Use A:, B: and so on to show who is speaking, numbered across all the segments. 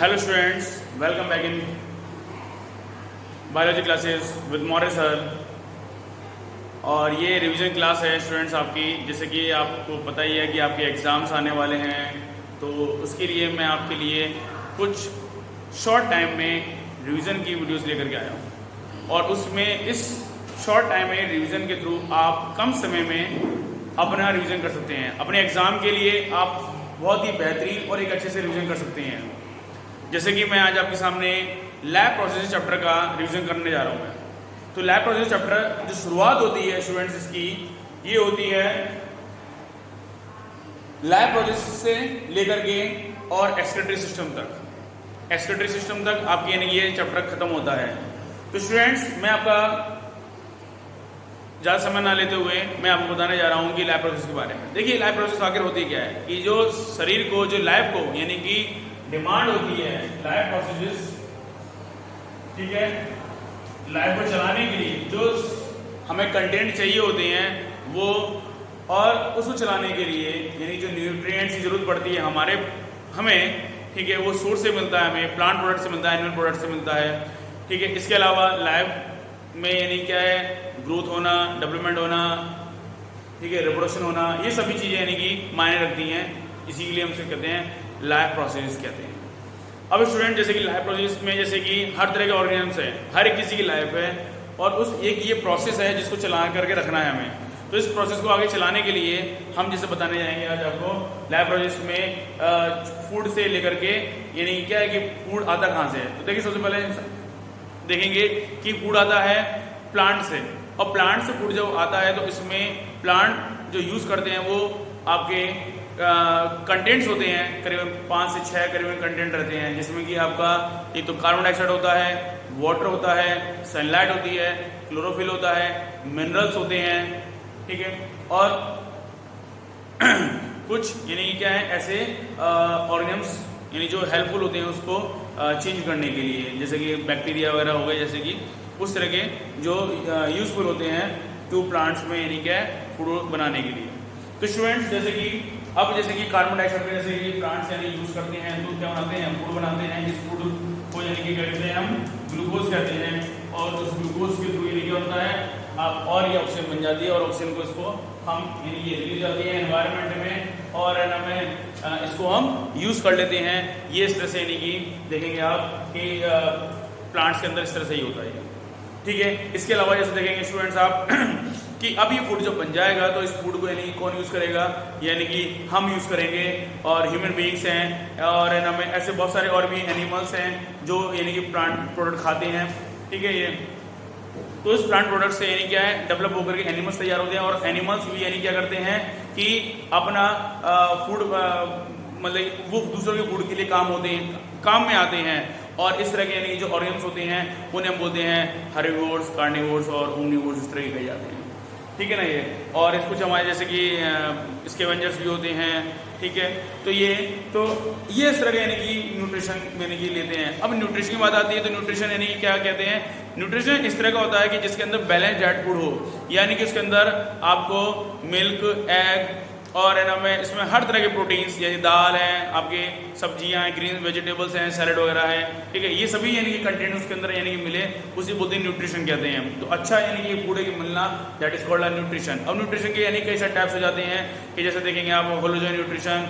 A: Hello students, welcome back in biology classes with Maurya sir. और ये revision class है students आपकी। जैसे कि आपको पता ही है कि आपके एग्ज़ाम्स आने वाले हैं, तो उसके लिए मैं आपके लिए कुछ शॉर्ट टाइम में रिवीजन की वीडियोस लेकर के आया हूँ। और उसमें इस शॉर्ट टाइम में रिवीजन के थ्रू आप कम समय में अपना रिवीजन कर सकते हैं। अपने एग्ज़ाम के लिए आप बहुत ही बेहतरीन और एक अच्छे से रिवीजन कर सकते हैं। जैसे कि मैं आज आपके सामने लैब प्रोसेस चैप्टर का रिवीजन करने जा रहा हूँ। मैं तो लैब प्रोसेस चैप्टर जो शुरुआत होती है स्टूडेंट्स इसकी, ये होती है लैब प्रोसेस से लेकर के और एक्सक्रीटरी सिस्टम तक। एक्सक्रीटरी सिस्टम तक आपकी यानी ये चैप्टर खत्म होता है। तो स्टूडेंट्स, मैं आपका ज़्यादा समय ना लेते हुए मैं आपको बताने जा रहा हूँ कि लैब प्रोसेस के बारे में। देखिए, लैब प्रोसेस आखिर होती क्या है कि जो शरीर को, जो लैब को यानी कि डिमांड होती है लैब प्रोसेस, ठीक है, लैब को चलाने के लिए जो हमें कंटेंट चाहिए होते हैं वो, और उसको चलाने के लिए यानी जो न्यूट्रिएंट्स की जरूरत पड़ती है हमें, ठीक है, वो सोर्स से मिलता है, हमें प्लांट प्रोडक्ट से मिलता है, एनिमल प्रोडक्ट से मिलता है, ठीक है। इसके अलावा लैब में यानी क्या है, ग्रोथ होना, डेवलपमेंट होना, ठीक है, रिप्रोडक्शन होना, ये सभी चीज़ें यानी कि मायने रखती हैं। इसी के लिए हम इसे कहते हैं लैब प्रोसेस कहते हैं। अब स्टूडेंट, जैसे कि लैब प्रोसेस में जैसे कि हर तरह के ऑर्गेनिजम्स हैं, हर एक किसी की लाइफ है, और उस एक ये प्रोसेस है जिसको चला करके रखना है हमें। तो इस प्रोसेस को आगे चलाने के लिए हम जैसे बताने जाएंगे आज आपको लैब प्रोसेस में फूड से लेकर के, यानी क्या है कि फूड आता कहाँ से है। तो देखिए, सबसे पहले देखेंगे कि फूड आता है प्लांट से, और प्लांट से फूड जब आता है तो इसमें प्लांट जो यूज़ करते हैं वो आपके कंटेंट्स होते हैं, करीबन 5 से 6 करीबन कंटेंट रहते हैं, जिसमें कि आपका एक तो कार्बन डाइऑक्साइड होता है, वाटर होता है, सनलाइट होती है, क्लोरोफिल होता है, मिनरल्स होते हैं, ठीक है, और कुछ यानी क्या है ऐसे ऑर्गेनिजम्स यानी जो हेल्पफुल होते हैं उसको चेंज करने के लिए, जैसे कि बैक्टीरिया वगैरह हो गए, जैसे कि उस तरह के जो यूजफुल होते हैं टू प्लांट्स में, यानी क्या है फूड बनाने के लिए। तो स्टूडेंट्स, जैसे कि कार्बन डाइऑक्साइड में जैसे कि प्लांट्स यानी यूज करते हैं तो क्या बनाते हैं, फूड बनाते हैं। इस फूड को यानी कि कहते हैं हम ग्लूकोज कहते हैं, और उस ग्लूकोज के थ्रू यानी क्या होता है आप और ये ऑक्सीजन बन जाती है, और ऑक्सीजन को इसको हम यानी ये रिलीज जाती है एनवायरनमेंट में, और इसको हम यूज कर लेते हैं। ये इस तरह से यानी कि देखेंगे आप कि प्लांट्स के अंदर इस तरह से ही होता है, ठीक है। इसके अलावा जैसे देखेंगे स्टूडेंट्स आप कि अब ये फूड जब बन जाएगा तो इस फूड को यानी कि कौन यूज़ करेगा, यानी कि हम यूज़ करेंगे, और ह्यूमन बीइंग्स हैं, और में ऐसे बहुत सारे और भी एनिमल्स हैं जो यानी कि प्लांट प्रोडक्ट खाते हैं, ठीक है। ये तो इस प्लांट प्रोडक्ट से यानी क्या है डेवलप होकर के एनिमल्स तैयार होते हैं, और एनिमल्स भी यानी क्या करते हैं कि अपना फूड मतलब वो दूसरों के फूड के लिए काम में आते हैं। और इस तरह के यानी जो ऑर्गेनिजम्स होते हैं उन्हें हम बोलते हैं हर्बीवोर्स, कार्निवोर्स और ओमनीवोर्स, इस तरह के कहे जाते हैं, ठीक है ना ये। और इस कुछ हमारे जैसे कि स्कैवेंजर्स भी होते हैं, ठीक है। तो ये इस तरह के यानी कि न्यूट्रिशन यानी कि लेते हैं। अब न्यूट्रिशन की बात आती है तो न्यूट्रिशन यानी क्या कहते हैं, न्यूट्रिशन इस तरह का होता है कि जिसके अंदर बैलेंस डाइट फूड हो, यानी कि उसके अंदर आपको मिल्क, एग और इसमें हर तरह के प्रोटीन्स, जैसे दाल है, आपके सब्जियां हैं, ग्रीन वेजिटेबल्स हैं, सैलड वगैरह है, ठीक है, ये सभी यानी कि कंटेंट उसके अंदर यानी कि मिले, उसे बोलते हैं न्यूट्रिशन कहते हैं। तो अच्छा यानी कि फूड की मिलना, दैट इज कॉल्ड न्यूट्रिशन। अब न्यूट्रिशन के यानी कई सारे टाइप्स हो जाते हैं कि जैसे देखेंगे आप holozoic nutrition,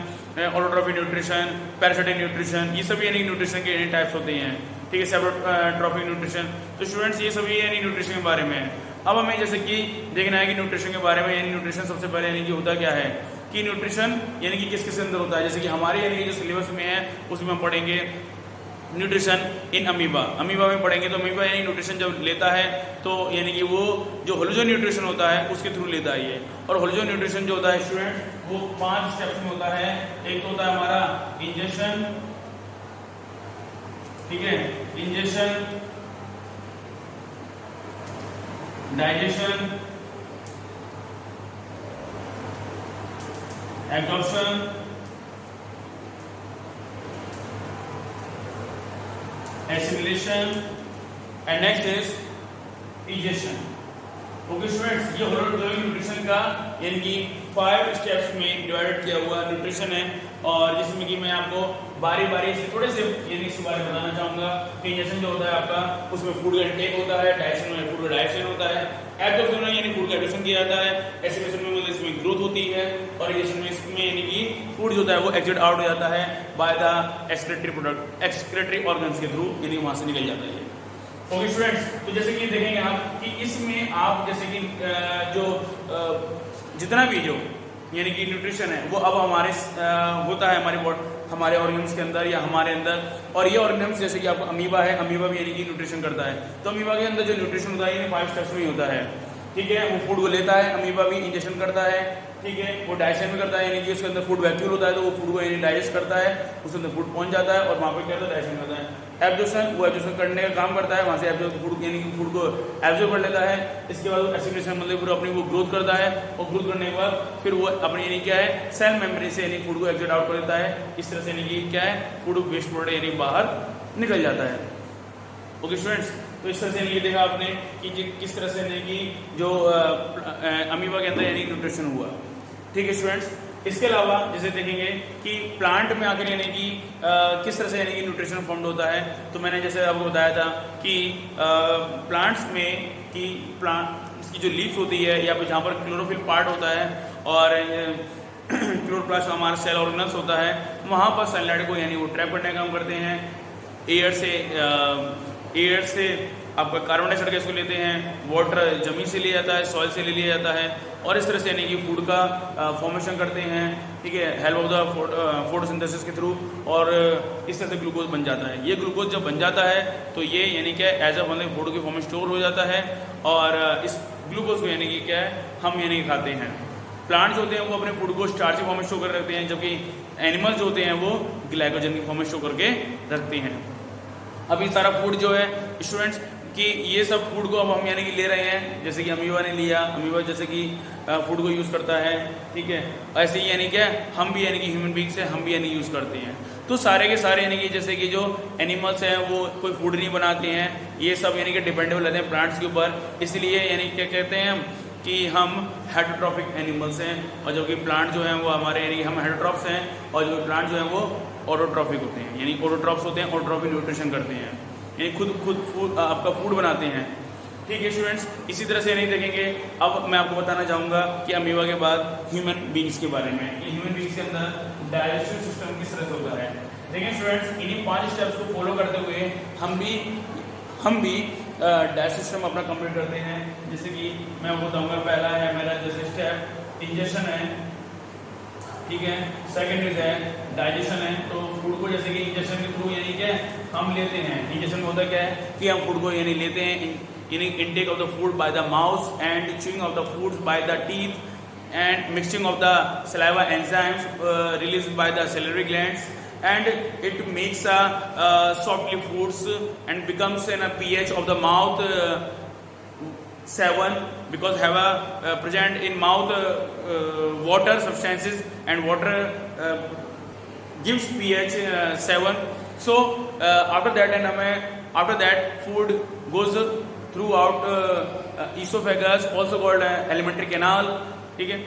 A: autotrophic nutrition, parasitic nutrition, ये सभी यानी न्यूट्रिशन के टाइप्स होते हैं, ठीक है, सेप्रोट्रॉफिक न्यूट्रिशन। तो स्टूडेंट्स, ये सभी यानी न्यूट्रिशन के बारे में है। अब हमें जैसे कि देखना है कि न्यूट्रिशन के बारे में, यानी न्यूट्रिशन सबसे पहले यानी कि होता क्या है कि न्यूट्रिशन यानी कि किस अंदर होता है। जैसे कि हमारे यानी जो सिलेबस में है उसमें हम पढ़ेंगे न्यूट्रिशन इन अमीबा में पढ़ेंगे। तो अमीबा यानी न्यूट्रिशन जब लेता है तो यानी कि वो जो होलोजन न्यूट्रिशन होता है उसके थ्रू लेता है ये। और होलोजन न्यूट्रिशन जो होता है स्टूडेंट वो 5 स्टेप्स में होता है। एक तो होता है हमारा इंजेक्शन, ठीक है, injection, digestion, absorption, assimilation, and next is egestion. Okay students, ये होलोजन न्यूट्रिशन का यानी कि 5 स्टेप्स में डिवाइड किया हुआ न्यूट्रिशन है, और जिसमें कि मैं आपको बारी बारी से थोड़े से यानी इसके बारे में बताना चाहूँगा कि इंजेक्शन जो होता है आपका उसमें फूड का इंटेक होता है, डाइजेशन में फूड का डाइजेशन होता है, एब्जॉर्प्शन में यानी फूड का एब्जॉर्प्शन किया जाता है, एसिमिलेशन में मतलब इसमें ग्रोथ होती है, और इंजेक्शन में इसमें यानी कि फूड जो होता है वो एग्जिट आउट हो जाता है बाय द एक्सक्रेटरी ऑर्गन्स के थ्रू, यानी वहाँ से निकल जाता है। ओके स्टूडेंट्स, तो जैसे कि देखेंगे आप कि इसमें आप जैसे कि जो जितना भी जो यानी कि न्यूट्रिशन है वो अब हमारे होता है हमारे ऑर्गन्स के अंदर या हमारे अंदर, और ये ऑर्गन्स जैसे कि आपको अमीबा है, अमीबा भी यानी कि न्यूट्रिशन करता है। तो अमीबा के अंदर जो न्यूट्रिशन होता है ये 5 स्टेप्स में ही होता है, ठीक है। वो फूड को लेता है, अमीबा भी इंजेक्शन करता है, ठीक है। वो डाइजेशन भी करता है, यानी कि उसके अंदर फूड वैक्यूल होता है तो वो फूड को यानी डाइजेस्ट करता है, उसके अंदर फूड पहुंच जाता है और वहाँ पर क्या होता है, डाइजेशन करता है। एब्जॉर्प्शन, वो एब्जॉर्प्शन करने का काम करता है, वहाँ से फूड यानी कि फूड को एब्जॉर्ब कर लेता है। इसके बाद वो एसिमिलेशन मतलब फिर अपनी वो ग्रोथ करता है, और ग्रोथ करने के बाद फिर वो अपने यानी क्या है सेल मेम्ब्रेन से यानी फूड को एग्जिट आउट कर देता है। इस तरह से यानी कि क्या है फूड वेस्ट प्रोडक्ट यानी बाहर निकल जाता है। ओके स्टूडेंट्स, तो इस तरह से ये देखा आपने कि किस तरह से यानी कि जो अमीबा के अंदर यानी न्यूट्रिशन हुआ, ठीक है स्टूडेंट्स। इसके अलावा जैसे देखेंगे कि प्लांट में आकर यानी कि किस तरह से यानी कि न्यूट्रिशन फॉर्म होता है, तो मैंने जैसे आपको बताया था कि प्लांट्स में कि प्लांट की जो लीव्स होती है या फिर जहाँ पर क्लोरोफिल पार्ट होता है और क्लोरोप्लास्ट हमारा सेल ऑर्गेनल्स होता है, वहाँ पर सनलाइट को यानी वो ट्रैप करने का काम करते हैं। एयर से आपका कार्बन डाइऑक्साइड गैस को लेते हैं, वाटर जमीन से लिया जाता है, सॉइल से ले लिया जाता है, और इस तरह से यानी कि फूड का फॉर्मेशन करते हैं, ठीक है, हेल्प ऑफ द फोटोसिंथेसिस के थ्रू, और इस तरह से ग्लूकोज बन जाता है। ये ग्लूकोज जब बन जाता है तो ये यानी क्या एज अ मतलब फूड के फॉर्म में स्टोर हो जाता है, और इस ग्लूकोज को यानी कि क्या है हम यानी खाते हैं। प्लांट्स होते हैं वो अपने फूड को स्टार्ची फॉर्म में स्टोर कर रखते हैं, जबकि एनिमल्स होते हैं वो ग्लाइकोजन की फॉर्म में स्टोर करके रखते हैं। अभी सारा फूड जो है स्टूडेंट्स कि ये सब फूड को अब हम यानी कि ले रहे हैं, जैसे कि अमीबा ने लिया, अमीबा जैसे कि फूड को यूज़ करता है, ठीक है, ऐसे ही यानी क्या हम भी यानी कि ह्यूमन बींग्स हैं, हम भी यानी यूज़ करते हैं। तो सारे के सारे यानी कि जैसे कि जो एनिमल्स हैं वो कोई फूड नहीं बनाते हैं, ये सब यानी कि डिपेंडेबल रहते हैं प्लांट्स के ऊपर, इसलिए यानी क्या कहते हैं हम कि हम हेटरोट्रॉफिक एनिमल्स हैं, और जो कि प्लांट जो हैं वो हमारे यानी हम हेटरोट्रॉफ्स हैं, और जो प्लांट जो हैं वो ऑटोट्रॉफिक होते हैं, यानी ऑटोट्रॉफ्स होते हैं, ऑटोट्रॉफिक न्यूट्रिशन करते हैं, यानी खुद फूड आपका फूड बनाते हैं, ठीक है स्टूडेंट्स। इसी तरह से नहीं देखेंगे, अब मैं आपको बताना चाहूँगा कि अमीबा के बाद ह्यूमन बींग्स के बारे में, कि ह्यूमन बींग्स के अंदर डाइजेस्टिव सिस्टम किस तरह से होता है। देखिए स्टूडेंट्स, इन्हीं 5 स्टेप्स को फॉलो करते हुए हम भी डाइजेस्टिव सिस्टम अपना कंप्लीट करते हैं। जैसे कि मैं आपको बताऊँगा, पहला है मेरा जैसे स्टेप इंजेक्शन है, ठीक है, सेकेंड इज है डाइजेशन है। तो फूड को जैसे कि इंजेक्शन के थ्रू यानी क्या हम लेते हैं, इंजेक्शन होता क्या है कि हम फूड को यानी लेते हैं, यानी intake of the food by the mouth and chewing of the food by the teeth and mixing of the saliva enzymes released by the salivary glands, and it makes softly foods and becomes in a pH of the mouth 7 because have a present in mouth water substances, and water gives pH 7. So after that food goes throughout esophagus, also called alimentary canal, ठीक है,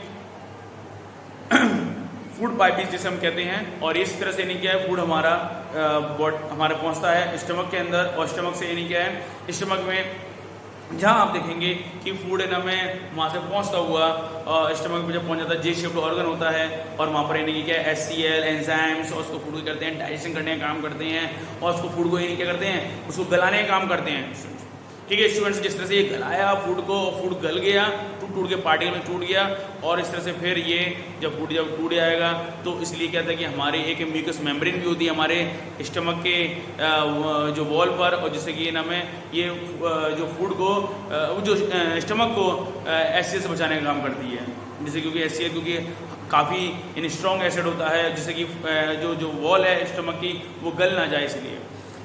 A: food piping जिसे हम कहते हैं। और इस तरह से नहीं क्या है फूड हमारा पहुंचता है स्टमक के अंदर, और स्टमक से यानी क्या है स्टमक में जहाँ आप देखेंगे कि फूड है ना में वहाँ से पहुँचता हुआ स्टमक में जब पहुँच जाता है, जे शेप्ड ऑर्गन होता है, और वहाँ पर यानी कि क्या है HCl एंजाइम्स, और उसको फूड करते हैं डाइजेशन करने का काम करते हैं, और उसको फूड को यानी क्या करते हैं उसको गलाने का काम करते हैं, ठीक है स्टूडेंट्स। जिस तरह से ये गलाया फूड को, फूड गल गया, टूट के पार्टिकल में टूट गया, और इस तरह से फिर ये जब टूट जाएगा तो इसलिए क्या था कि हमारे एक म्यूकस मेम्ब्रेन भी होती है हमारे स्टमक के जो वॉल पर, और जिससे कि ना में ये जो फूड को जो स्टमक को एसिड से बचाने का काम करती है, जैसे क्योंकि एसिड क्योंकि काफ़ी स्ट्रॉन्ग एसिड होता है, जिससे कि जो वॉल है स्टमक की वो गल ना जाए, इसलिए।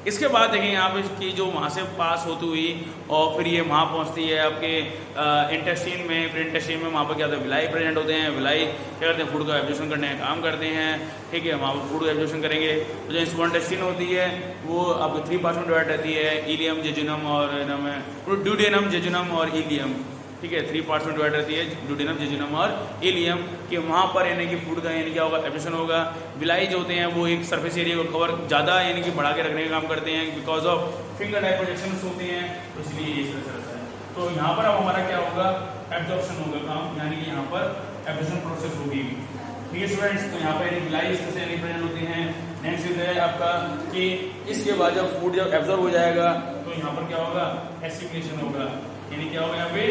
A: इसके बाद देखें यहाँ पे कि जो वहाँ से पास होती हुई और फिर ये वहाँ पहुँचती है आपके इंटेस्टाइन में, फिर इंटेस्टाइन में वहाँ पर क्या होता है विलाई प्रेजेंट होते हैं, विलाई क्या करते हैं फूड का एब्जॉर्प्शन करने का काम करते हैं, ठीक है, वहाँ पर फूड का एब्जॉर्प्शन करेंगे। तो जो स्मॉल इंटेस्टाइन होती है वो आपको 3 पार्ट्स में डिवाइड रहती है, इलियम, जेजुनम और ड्यूडेनम, जेजुनम और इलियम, ठीक है, 3 पार्ट्स में डिवाइड रहती है, ड्यूडेनम, जेजुनम और इलियम, कि वहाँ पर यानी कि फूड का यानी क्या होगा, एब्जॉर्प्शन होगा। विलाई जो होते हैं वो एक सरफेस एरिया को कवर ज़्यादा यानी कि बढ़ा के रखने का काम करते हैं, because of finger type projection होते हैं, तो इसलिए ये इस तरह से रहता है। तो यहाँ पर अब हमारा क्या होगा, एब्जॉर्प्शन होगा काम, यानी कि यहाँ पर एब्जॉर्प्शन प्रोसेस होगी। ठीक है स्टूडेंट्स, तो यहाँ पर विलाई इस तरह से रिप्रेजेंट होते हैं। नेक्स्ट है आपका कि इसके बाद जब फूड जब एब्जॉर्ब हो जाएगा तो यहाँ पर क्या होगा, एसिमिलेशन होगा, यानी क्या होगा यहाँ पे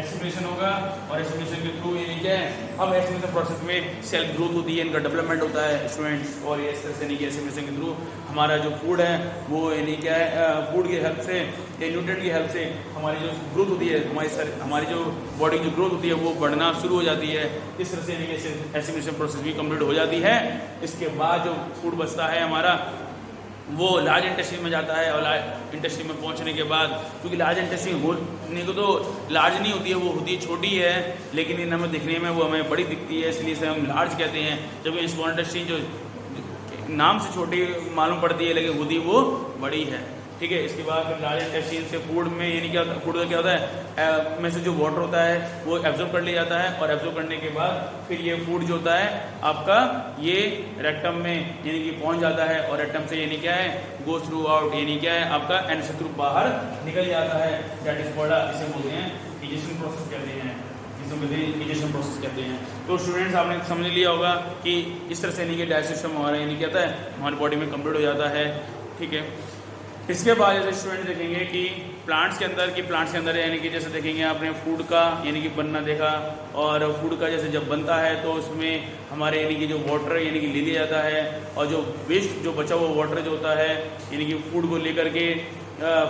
A: एसिमिलेशन होगा, और एसिमिलेशन के थ्रू यानी क्या है, अब एसिमिलेशन प्रोसेस में सेल ग्रोथ होती है, इनका डेवलपमेंट होता है स्टूडेंट्स, और ये इस तरह से यानी कि एसिमिलेशन के थ्रू हमारा जो फूड है वो यानी क्या है, फूड की हेल्प से या न्यूट्रिएंट की हेल्प से हमारी जो ग्रोथ होती है, हमारी जो बॉडी की ग्रोथ होती है वो बढ़ना शुरू हो जाती है। इस तरह से यानी कि एसिमिलेशन प्रोसेस भी कंप्लीट हो जाती है। इसके बाद जो फूड बचता है हमारा वो लार्ज इंटेस्टाइन में जाता है, और लार्ज इंटेस्टाइन में पहुंचने के बाद, क्योंकि लार्ज इंटेस्टाइन होने को तो लार्ज नहीं होती है, वो होती है छोटी है, लेकिन इन हमें दिखने में वो हमें बड़ी दिखती है, इसलिए इसे हम लार्ज कहते हैं। जबकि स्मॉल इंटेस्टाइन जो नाम से छोटी मालूम पड़ती है लेकिन होती वो बड़ी है। ठीक है, इसके बाद फिर लार्ज इंटेस्टाइन से फूड में यानी क्या फूड का क्या होता है, में से जो वाटर होता है वो एब्जॉर्ब कर लिया जाता है, और एब्जॉर्ब करने के बाद फिर ये फूड जो होता है आपका ये रेक्टम में यानी कि पहुंच जाता है, और रेक्टम से यानी क्या है, गो थ्रू आउट, यानी क्या है आपका एंड से थ्रू बाहर निकल जाता है। दैट इज कॉल्ड, इसे बोलते हैं इजेशन प्रोसेस कहते हैं, जिसको कहते हैं इजेशन प्रोसेस कहते हैं। तो स्टूडेंट्स आपने समझ लिया होगा कि इस तरह से यानी कि डाइजेस्ट सिस्टम हमारा यानी क्या होता है, हमारी बॉडी में कंप्लीट हो जाता है। ठीक है, इसके बाद जैसे स्टूडेंट देखेंगे कि प्लांट्स के अंदर यानी कि जैसे देखेंगे आपने फूड का यानी कि बनना देखा, और फूड का जैसे जब बनता है तो उसमें हमारे यानी कि जो वाटर यानी कि ले लिया जाता है, और जो वेस्ट जो बचा हुआ वाटर जो होता है यानी कि फूड को लेकर के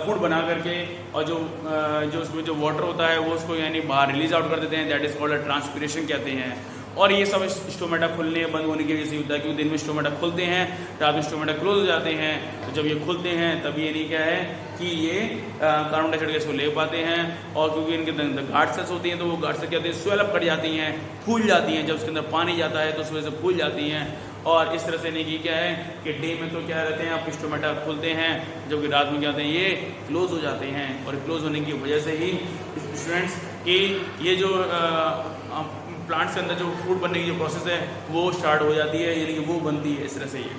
A: फूड बना करके, और जो उसमें जो वाटर होता है वो उसको यानी बाहर रिलीज आउट कर देते हैं, दैट इज कॉल्ड ट्रांसपीरेशन कहते हैं। और ये सब स्टोमेटा खुलने बंद होने की वजह से होता है, क्योंकि दिन में स्टोमेटा खुलते हैं, रात में स्टोमेटा क्लोज हो जाते हैं। तो जब ये खुलते हैं तब ये नहीं क्या है कि ये कार्बन डाइऑक्साइड गैस को ले पाते हैं, और क्योंकि इनके अंदर गार्ड सेल्स होती हैं तो वो गार्ड सेल्स क्या होती है, स्वेल अप कर जाती हैं, फूल जाती हैं, जब उसके अंदर पानी जाता है तो उस वजह से फूल जाती हैं। और इस तरह से नहीं कि क्या है कि डे में तो क्या रहते हैं आपके स्टोमेटा खुलते हैं, जबकि रात में क्या होते हैं ये क्लोज हो जाते हैं। और क्लोज होने की वजह से ही स्टूडेंट्स कि ये जो प्लांट्स के अंदर जो फूड बनने की जो प्रोसेस है वो स्टार्ट हो जाती है, यानी कि वो बनती है इस तरह से। ये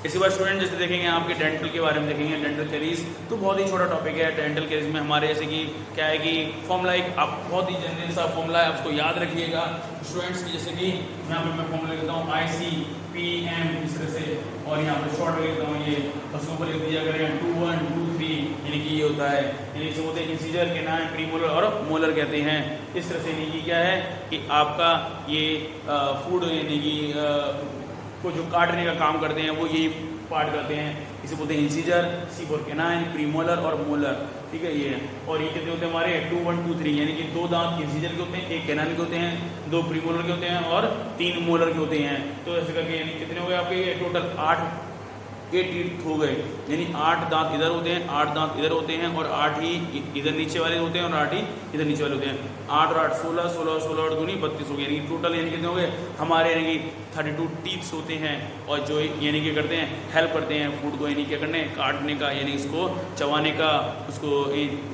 A: इसके बाद स्टूडेंट जैसे देखेंगे आपके डेंटल के बारे में देखेंगे, डेंटल कैरीज तो बहुत ही छोटा टॉपिक है। डेंटल कैरीज में हमारे जैसे कि क्या है कि फॉर्मूला एक आप बहुत ही जनरल सा फॉर्मूला है, उसको याद रखिएगा स्टूडेंट्स की। जैसे कि यहाँ पर मैं फॉर्मूला लिखता हूँ ICPM इस तरह से, और यहाँ पर शॉर्ट लिखता हूँ ये, उसके ऊपर लिख दिया करें 2 1 2 3, यानी कि ये होता है, यानी इसे बोलते हैं इंसीजर, केनाइन, प्रीमोलर और मोलर कहते हैं। इस तरह से यानी कि क्या है कि आपका ये फूड यानी कि को जो काटने का काम करते हैं वो यही पार्ट करते हैं, इसे बोलते हैं incisor, C for canine, premolar और मोलर। ठीक है ये, और ये कितने होते हैं हमारे 2 1 2 3, यानी कि 2 दांत इंसीजर के होते हैं, 1 केनाइन के होते हैं, 2 प्रीमोलर के होते हैं और 3 मोलर के होते हैं। तो ऐसे करके यानी कितने हो गए आपके, ये टोटल 8 टीथ हो गए, यानी 8 दांत इधर होते हैं, 8 दांत इधर होते हैं, और 8 ही इधर नीचे वाले होते हैं, और 8 ही इधर नीचे वाले होते हैं। 8 और 8 16 16 16 और 2 32 हो गए, यानी टोटल यानी कितने हो गए हमारे, यानी कि 32 टीथ्स होते हैं, और जो यानी कि करते हैं हेल्प करते हैं फूड को यानी क्या करने, काटने का, यानी इसको चबाने का, उसको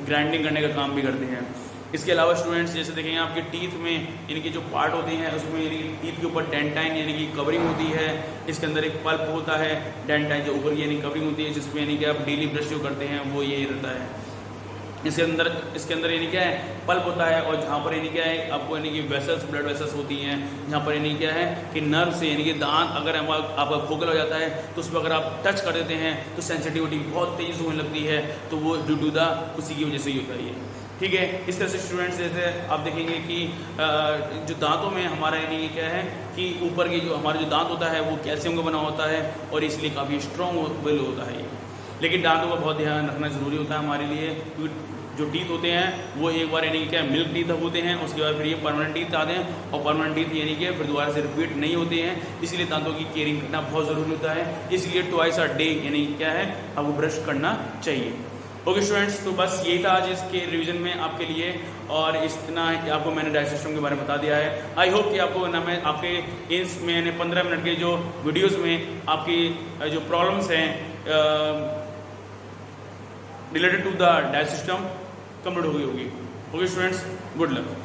A: ग्राइंडिंग करने का काम भी करते हैं। इसके अलावा स्टूडेंट्स जैसे देखेंगे आपके टीथ में यानी कि जो पार्ट होते हैं उसमें यानी कि टीथ के ऊपर डेंटाइन यानी कि कवरिंग होती है, इसके अंदर एक पल्प होता है, डेंटाइन जो ऊपर की यानी कवरिंग होती है जिसमें यानी कि आप डेली ब्रश जो करते हैं वो ये रहता है। इसके अंदर यानी क्या है पल्प होता है, और जहाँ पर यानी क्या है आपको यानी कि वेसल्स, ब्लड वेसल्स होती हैं, जहाँ पर यानी क्या है कि नर्व से यानी कि दांत अगर आपका खोखला हो जाता है तो उसमें अगर आप टच कर देते हैं तो सेंसिटिविटी बहुत तेज़ी से होने लगती है, तो वो ड्यू टू द उसी की वजह से ही होता है ये। ठीक है, इस तरह से स्टूडेंट्स जैसे आप देखेंगे कि जो दांतों में हमारा यानी क्या है कि ऊपर की जो हमारा जो दांत होता है वो कैल्शियम का बना होता है, और इसलिए काफ़ी स्ट्रॉन्ग विल होता है ये। लेकिन दांतों का बहुत ध्यान रखना ज़रूरी होता है हमारे लिए, क्योंकि जो टीथ होते हैं वो एक बार यानी क्या मिल्क टीथ होते हैं, उसके बाद फिर ये परमानेंट टीथ आते हैं, और परमानेंट टीथ यानी कि फिर दोबारा से रिपीट नहीं होते हैं, इसलिए दांतों की केयरिंग करना बहुत ज़रूरी होता है। इसलिए ट्वाइस अ डे यानी क्या है आपको ब्रश करना चाहिए। ओके स्टूडेंट्स, तो बस यही था आज इसके रिवीजन में आपके लिए, और इतना आपको मैंने डाइजेस्ट सिस्टम के बारे में बता दिया है। आई होप कि आपको ना मैं आपके इस मैंने 15 मिनट के जो वीडियोस में आपकी जो प्रॉब्लम्स हैं related to the digest system complete हो गई होगी। Okay students, good luck.